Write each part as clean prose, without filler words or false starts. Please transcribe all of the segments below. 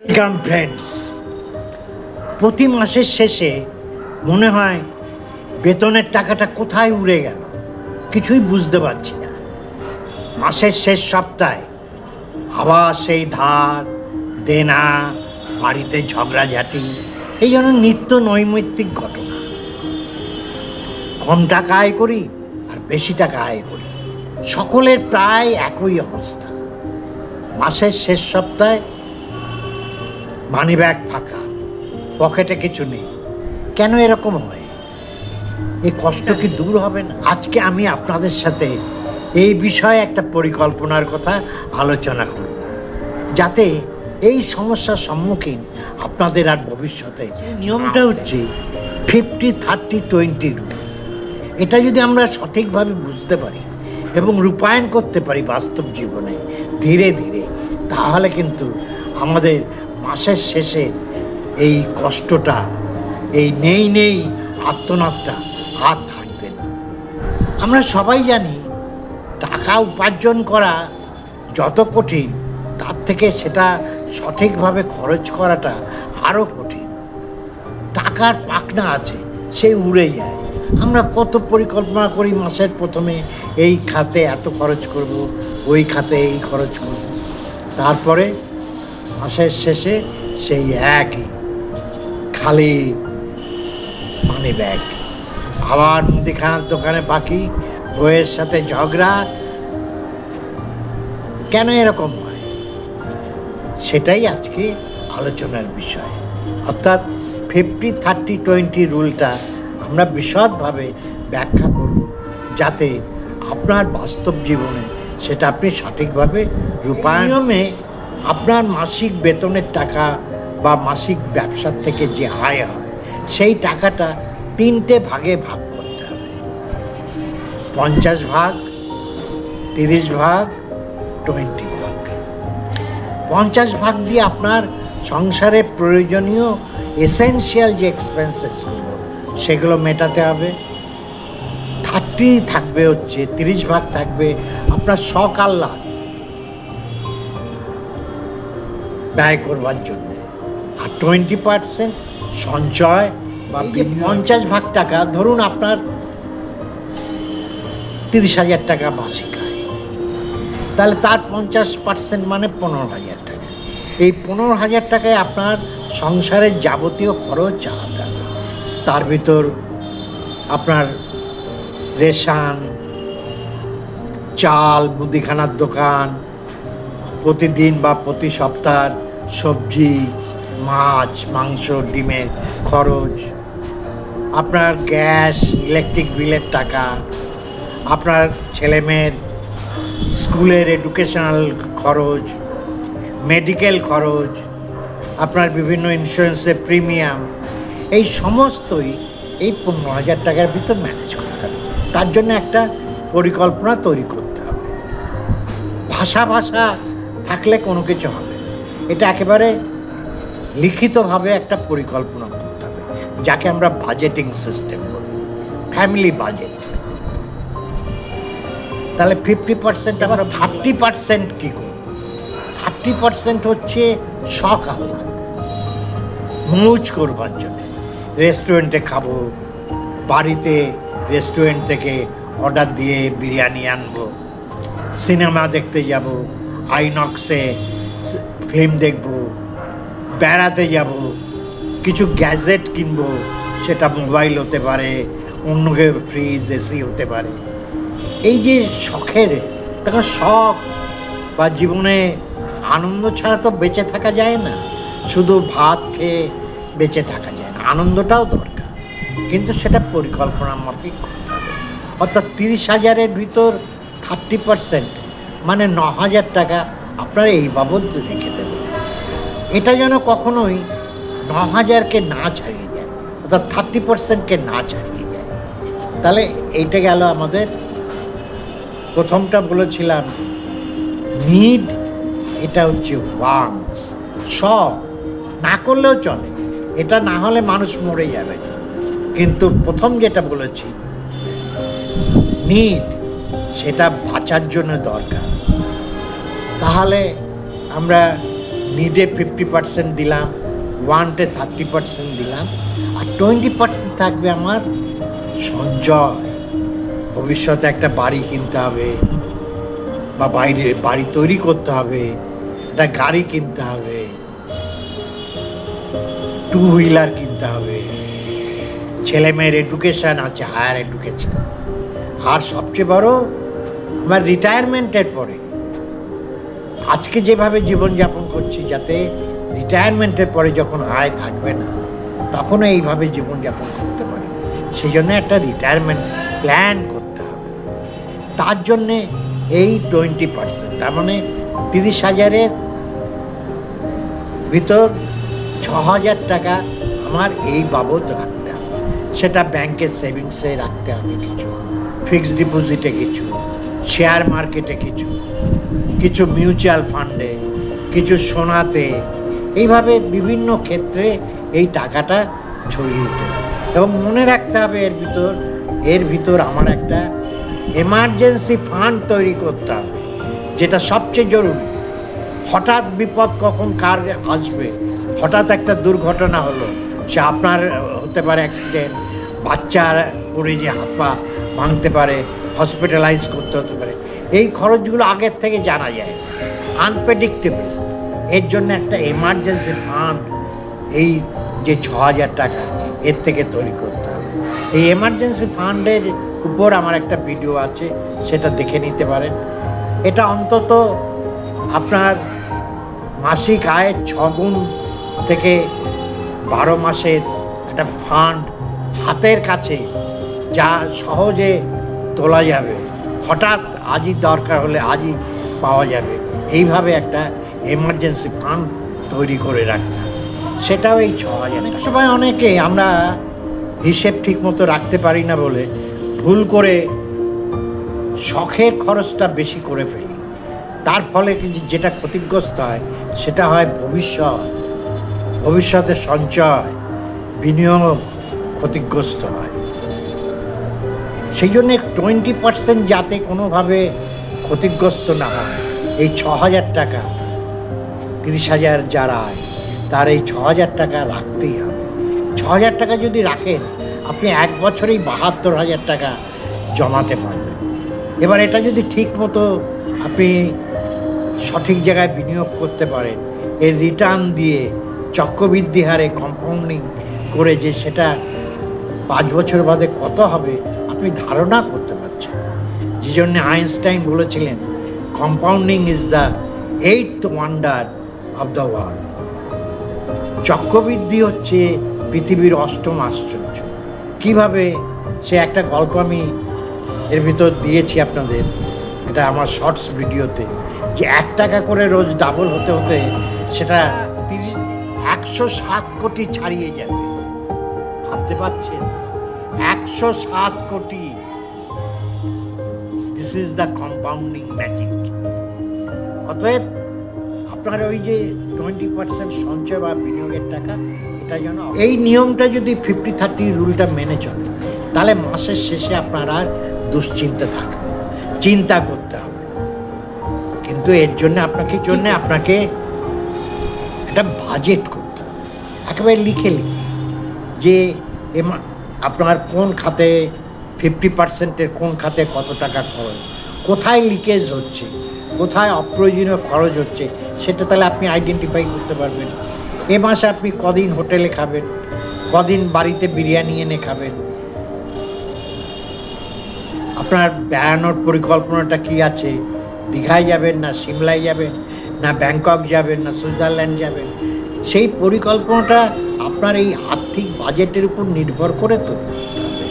Welcome friends. প্রতি মাসের শেষে মনে হয় বেতনের টাকাটা কোথায় উড়ে গেল, কিছুই বুঝতে পারছি না। মাসের শেষ সপ্তাহে আবার সেই ধার দেনা, বাড়িতে ঝগড়াঝাটি, এই জন্য নিত্য নৈমিত্তিক ঘটনা। কম টাকা আয় করি আর বেশি টাকা আয় করি, সকলের প্রায় একই অবস্থা। মাসের শেষ সপ্তাহে মানিব্যাগ ফাঁকা, পকেটে কিছু নেই। কেন এরকম হয়? এই কষ্ট কি দূর হবে না? আজকে আমি আপনাদের সাথে এই বিষয়ে একটা পরিকল্পনার কথা আলোচনা করব, যাতে এই সমস্যার সম্মুখীন আপনাদের আর ভবিষ্যতে। নিয়মটা হচ্ছে 50-30-20 রুল। এটা যদি আমরা সঠিকভাবে বুঝতে পারি এবং রূপায়ণ করতে পারি বাস্তব জীবনে ধীরে ধীরে, তাহলে কিন্তু আমাদের মাসের শেষে এই কষ্টটা, এই নেই আত্মনাদটা আর থাকবে না। আমরা সবাই জানি টাকা উপার্জন করা যত কঠিন, তার থেকে সেটা সঠিকভাবে খরচ করাটা আরও কঠিন। টাকার পাখনা আছে, সে উড়ে যায়। আমরা কত পরিকল্পনা করি, মাসের প্রথমে এই খাতে এত খরচ করব, ওই খাতে এই খরচ করব, তারপরে মাসের শেষে সেই একই খালি মানি ব্যাগ। আবার মুদিখানার দোকানে বাকি, বইয়ের সাথে ঝগড়া। কেন এরকম হয়, সেটাই আজকে আলোচনার বিষয়। অর্থাৎ 50-30-20 রুলটা আমরা বিশদভাবে ব্যাখ্যা করব, যাতে আপনার বাস্তব জীবনে সেটা আপনি সঠিকভাবে রূপায়ণে আপনার মাসিক বেতনের টাকা বা মাসিক ব্যবসার থেকে যে আয় হয়, সেই টাকাটা 3টে ভাগে ভাগ করতে হবে। 50 ভাগ, 30 ভাগ, 20 ভাগ। 50 ভাগ দিয়ে আপনার সংসারে প্রয়োজনীয় এসেনশিয়াল যে এক্সপেন্সেসগুলো, সেগুলো মেটাতে হবে। 30 থাকবে হচ্ছে, 30 ভাগ থাকবে আপনার শখ আহ্লাদ ব্যয় করবার জন্য, আর 20% সঞ্চয় বা 50 ভাগ টাকা, ধরুন আপনার 30,000 টাকা মাসিক আয়, তাহলে তার 50% মানে 15,000 টাকা। এই 15,000 টাকায় আপনার সংসারের যাবতীয় খরচ চালাতে হবে। তার ভিতর আপনার রেশন, চাল, মুদিখানার দোকান, প্রতিদিন বা প্রতি সপ্তাহ সবজি, মাছ, মাংস, ডিমের খরচ, আপনার গ্যাস, ইলেকট্রিক বিলের টাকা, আপনার ছেলেমেয়ের স্কুলের এডুকেশনাল খরচ, মেডিকেল খরচ, আপনার বিভিন্ন ইন্স্যুরেন্সের প্রিমিয়াম, এই সমস্তই এই 15,000 টাকার ভিতর ম্যানেজ করতে হবে। তার জন্য একটা পরিকল্পনা তৈরি করতে হবে। ভাষা থাকলে কোনো কিছু হবে না, এটা একেবারে লিখিতভাবে একটা পরিকল্পনা করতে হবে, যাকে আমরা বাজেটিং সিস্টেম বলি, ফ্যামিলি বাজেট। তাহলে 50%, আবার 30% কী করব? 30% হচ্ছে শখ আহ্লাদ, মৌজ করবার জন্য। রেস্টুরেন্টে খাবো, বাড়িতে রেস্টুরেন্ট থেকে অর্ডার দিয়ে বিরিয়ানি আনবো, সিনেমা দেখতে যাব, আইনক্সে ফিল্ম দেখব, বেড়াতে যাব, কিছু গ্যাজেট কিনবো, সেটা মোবাইল হতে পারে, অন্য কেউ ফ্রিজ, এসি হতে পারে। এই যে শখের, তখন শখ বা জীবনে আনন্দ ছাড়া তো বেঁচে থাকা যায় না। শুধু ভাত খেয়ে বেঁচে থাকা যায় না, আনন্দটাও দরকার, কিন্তু সেটা পরিকল্পনা মাফিক করতে হবে। অর্থাৎ 30,000-এর ভিতর 30% মানে 9,000 টাকা আপনারা এই বাবদ রেখে দেবেন। এটা যেন কখনোই 9,000-কে না ছাড়িয়ে যায়, অর্থাৎ 30%-কে না ছাড়িয়ে যায়। তাহলে এইটা গেল আমাদের প্রথমটা। বলেছিলাম নিড, এটা হচ্ছে ওয়ান্টস, শখ না করলেও চলে, এটা না হলে মানুষ মরে যাবে। কিন্তু প্রথম যেটা বলেছি নিড, সেটা বাঁচার জন্য দরকার। তাহলে আমরা নিডে 50% দিলাম, ওয়ান্টে 30% দিলাম, আর 20% থাকবে আমার সঞ্চয়। ভবিষ্যতে একটা বাড়ি কিনতে হবে, বা বাইরে বাড়ি তৈরি করতে হবে, একটা গাড়ি কিনতে হবে, 2 হুইলার কিনতে হবে, ছেলে মেয়ের এডুকেশান আছে, হায়ার এডুকেশান, আর সবচেয়ে বড় আমার রিটায়ারমেন্টের পরে আজকে যেভাবে জীবনযাপন করছি, যাতে রিটায়ারমেন্টের পরে যখন আয় থাকবে না তখনও এইভাবে জীবনযাপন করতে পারি, সেই জন্য একটা রিটায়ারমেন্ট প্ল্যান করতে হবে। তার জন্যে এই 20%, তার মানে 30,000-এর ভিতর 6,000 টাকা আমার এই বাবদ রাখতে হবে। সেটা ব্যাংকের সেভিংসে রাখতে হবে কিছু, ফিক্সড ডিপোজিটে কিছু, শেয়ার মার্কেটে কিছু, কিছু মিউচুয়াল ফান্ডে, কিছু সোনাতে, এইভাবে বিভিন্ন ক্ষেত্রে এই টাকাটা ছড়িয়ে দিতে হবে। এবং মনে রাখতে হবে এর ভিতর আমার একটা এমার্জেন্সি ফান্ড তৈরি করতে হবে, যেটা সবচেয়ে জরুরি। হঠাৎ বিপদ কখন কার আসবে, হঠাৎ একটা দুর্ঘটনা হলো, সে আপনার হতে পারে অ্যাক্সিডেন্ট, বাচ্চার পড়ে যে হাত পা ভাঙতে পারে, হসপিটালাইজ করতে হতে পারে, এই খরচগুলো আগের থেকে জানা যায়, আনপ্রেডিক্টেবল। এর জন্য একটা এমার্জেন্সি ফান্ড, এই যে 6,000 টাকা, এর থেকে তৈরি করতে হবে। এই এমার্জেন্সি ফান্ডের উপর আমার একটা ভিডিও আছে, সেটা দেখে নিতে পারেন। এটা অন্তত আপনার মাসিক আয়ের 6 গুণ থেকে 12 মাসের একটা ফান্ড হাতের কাছে, যা সহজে তোলা যাবে, হঠাৎ আজই দরকার হলে আজই পাওয়া যাবে, এইভাবে একটা এমার্জেন্সি ফান্ড তৈরি করে রাখতে হবে। সেটাও এই 6,000। অনেক সময় অনেকে আমরা হিসেব ঠিক মতো রাখতে পারি না বলে ভুল করে শখের খরচটা বেশি করে ফেলি, তার ফলে যেটা ক্ষতিগ্রস্ত হয় সেটা হয় ভবিষ্যতের সঞ্চয়, বিনিয়োগ ক্ষতিগ্রস্ত হয়। সেই জন্য 20% যাতে কোনোভাবে ক্ষতিগ্রস্ত না হয়, এই 6,000 টাকা, 30,000 যার আয়, তার এই 6,000 টাকা রাখতেই হবে। 6,000 টাকা যদি রাখেন, আপনি 1 বছরেই 72,000 টাকা জমাতে পারবেন। এবার এটা যদি ঠিক মতো আপনি সঠিক জায়গায় বিনিয়োগ করতে পারেন, এর রিটার্ন দিয়ে চক্রবৃদ্ধি হারে কম্পাউন্ডিং করে, যে সেটা 5 বছর বাদে কত হবে আপনি ধারণা করতে পারছেন। যে জন্য আইনস্টাইন বলেছিলেন, compounding is the 8th wonder of the world. চক্রবৃদ্ধি হচ্ছে পৃথিবীর 8ম আশ্চর্য। কীভাবে, সে একটা গল্প আমি এর ভিতর দিয়েছি আপনাদের, এটা আমার শর্টস ভিডিওতে, যে 1 টাকা করে রোজ ডাবল হতে হতে সেটা 107 কোটি ছাড়িয়ে যাবে। ভাবতে পারছেন? 107 কোটি। This is the compounding magic. অতএব আপনার ওই যে 20% সঞ্চয় বা বিনিয়োগের টাকা, এটা যেন এই নিয়মটা যদি 50-30 রুলটা মেনে চলে, তাহলে মাসের শেষে আপনার আর দুশ্চিন্তা থাকবে, চিন্তা করতে হবে। কিন্তু এর জন্য আপনাকে একটা বাজেট করতে হবে, একেবারে লিখে যে আপনার কোন খাতে 50%-এর কোন খাতে কত টাকা খরচ, কোথায় লিকেজ হচ্ছে, কোথায় অপ্রয়োজনীয় খরচ হচ্ছে, সেটা তাহলে আপনি আইডেন্টিফাই করতে পারবেন। এ মাসে আপনি কদিন হোটেলে খাবেন, কদিন বাড়িতে বিরিয়ানি এনে খাবেন, আপনার বেড়ানোর পরিকল্পনাটা কি আছে, দীঘায় যাবেন না সিমলায় যাবেন না ব্যাংকক যাবেন না সুইজারল্যান্ড যাবেন, সেই পরিকল্পনাটা আপনার এই আর্থিক বাজেটের উপর নির্ভর করে তৈরি করতে হবে।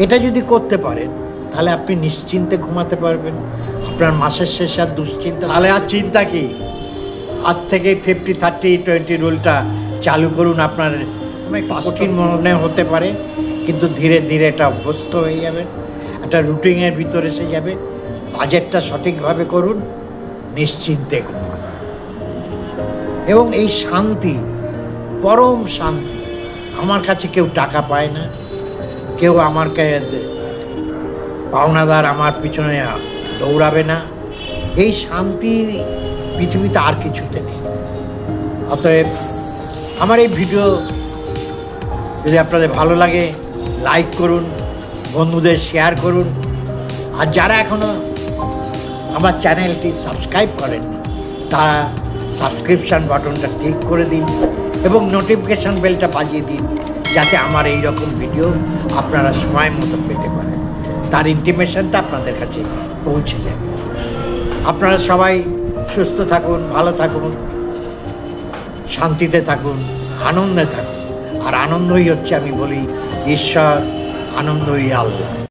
এটা যদি করতে পারেন, তাহলে আপনি নিশ্চিন্তে ঘুমাতে পারবেন, আপনার মাসের শেষে আর দুশ্চিন্তা। তাহলে আর চিন্তা কি? আজ থেকে 50-30-20 রুলটা চালু করুন। আপনার কঠিন মনে হতে পারে, কিন্তু ধীরে ধীরে এটা অভ্যস্ত হয়ে যাবে, একটা রুটিনের ভিতরে এসে যাবে। বাজেটটা সঠিকভাবে করুন, নিশ্চিন্তে ঘুমান। এবং এই শান্তি, পরম শান্তি। আমার কাছে কেউ টাকা পায় না, কেউ আমার পাওনাদার আমার পিছনে দৌড়াবে না, এই শান্তি পৃথিবীতে আর কিছুতে নেই। অতএব আমার এই ভিডিও যদি আপনাদের ভালো লাগে লাইক করুন, বন্ধুদের শেয়ার করুন, আর যারা এখনও আমার চ্যানেলটি সাবস্ক্রাইব করেন তারা সাবস্ক্রিপশান বাটনটা ক্লিক করে দিন এবং নোটিফিকেশান বেলটা বাজিয়ে দিন, যাতে আমার এই রকম ভিডিও আপনারা সময় মতো পেতে পারেন, তার ইন্টিমেশনটা আপনাদের কাছে পৌঁছে যাবে। আপনারা সবাই সুস্থ থাকুন, ভালো থাকুন, শান্তিতে থাকুন, আনন্দে থাকুন। আর আনন্দই হচ্ছে, আমি বলি, ঈশ্বর, আনন্দই আল্লাহ।